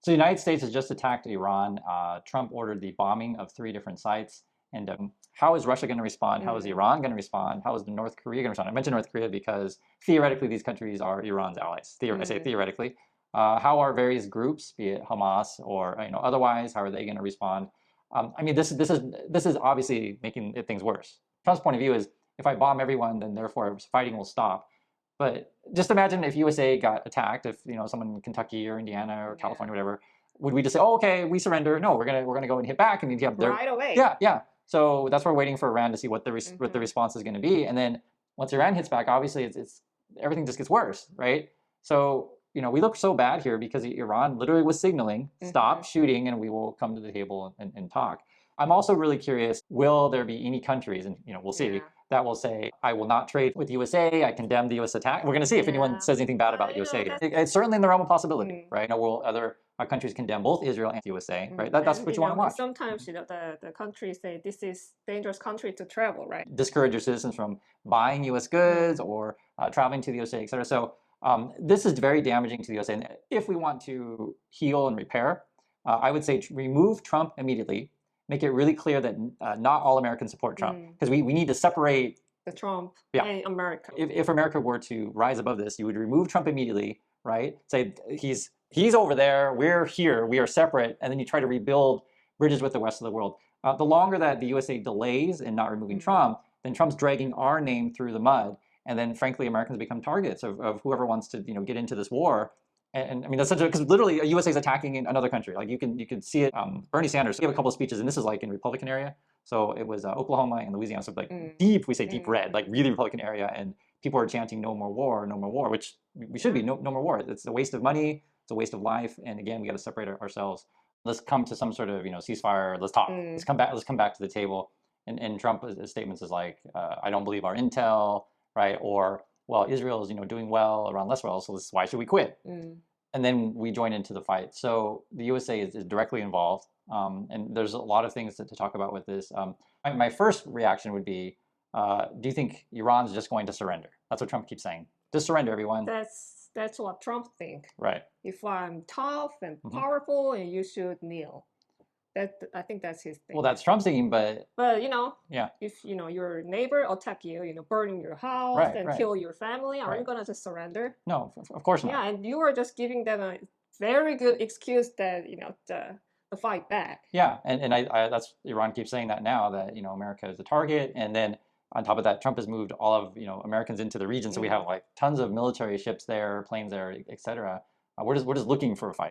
So the United States has just attacked Iran. Trump ordered the bombing of three different sites. And how is Russia going to respond? How is Mm, Iran going to respond? How is North Korea going to respond? I mentioned North Korea because theoretically these countries are Iran's allies. I say mm, theoretically. How are various groups, be it Hamas or otherwise, how are they going to respond? I mean, this is obviously making things worse. Trump's point of view is if I bomb everyone, then therefore fighting will stop. But just imagine if USA got attacked, if someone in Kentucky or Indiana or yeah. California, whatever, would we just say, "Oh, okay, we surrender"? No, we're gonna go and hit back, and yeah, they're Right away. yeah, yeah. So that's why we're waiting for Iran to see what the Hmm. response is going to be, and then once Iran hits back, obviously it's everything just gets worse, right? So we look so bad here because Iran literally was signaling, Hmm. "Stop shooting, and we will come to the table and talk." I'm also really curious, will there be any countries, and we'll see, Yeah. that will say, I will not trade with USA. I condemn the US attack. We're going to see if anyone Yeah. says anything bad about USA. It's certainly in the realm of possibility, Mm, right? Will other countries condemn both Israel and USA, right? That's and what you want to watch. sometimes the countries say this is dangerous country to travel, right? Discourage your citizens from buying US goods Mm, or traveling to the USA, et cetera. So this is very damaging to the USA. And if we want to heal and repair, I would say remove Trump immediately. Make it really clear that not all Americans support Trump mm. because we need to separate. The Trump Yeah, and America. if America were to rise above this, you would remove Trump immediately, right? Say he's over there, we're here, we are separate, and then you try to rebuild bridges with the rest of the world. The longer that the USA delays in not removing Hmm. Trump, then Trump's dragging our name through the mud, and then frankly, Americans become targets of whoever wants to get into this war. And I mean that's such a because literally USA is attacking in another country. Like you can see it. Bernie Sanders gave a couple of speeches, and this is like in Republican area. So it was Oklahoma and Louisiana, so like Mm, deep, we say deep red, like mm, really Republican area, and people are chanting "No more war, no more war," which we should be yeah. no more war. It's a waste of money, it's a waste of life, and again, we got to separate ourselves. Let's come to some sort of ceasefire. Let's talk. Let's Mm, come back. Let's come back to the table. And Trump his statements is like, "I don't believe our intel," right? Or well, Israel is doing well, Iran less well, so why should we quit? mm. And then we join into the fight. So the USA is directly involved, and there's a lot of things to talk about with this. My first reaction would be, do you think Iran's just going to surrender? That's what Trump keeps saying. Just surrender, everyone. That's what Trump think. Right. If I'm tough and Hmm. powerful, and you should kneel. I think that's his Well, thing. that's Trump's thinking, but But yeah, if your neighbor attack you, burning your house right, and right, kill your family, are you right. gonna just surrender? No, of course not. Yeah, and you are just giving them a very good excuse that to fight back. Yeah, and that's Iran keeps saying that now that America is a target, and then on top of that, Trump has moved all of Americans into the region, so we have Mm. like tons of military ships there, planes there, etc. We're just looking for a fight.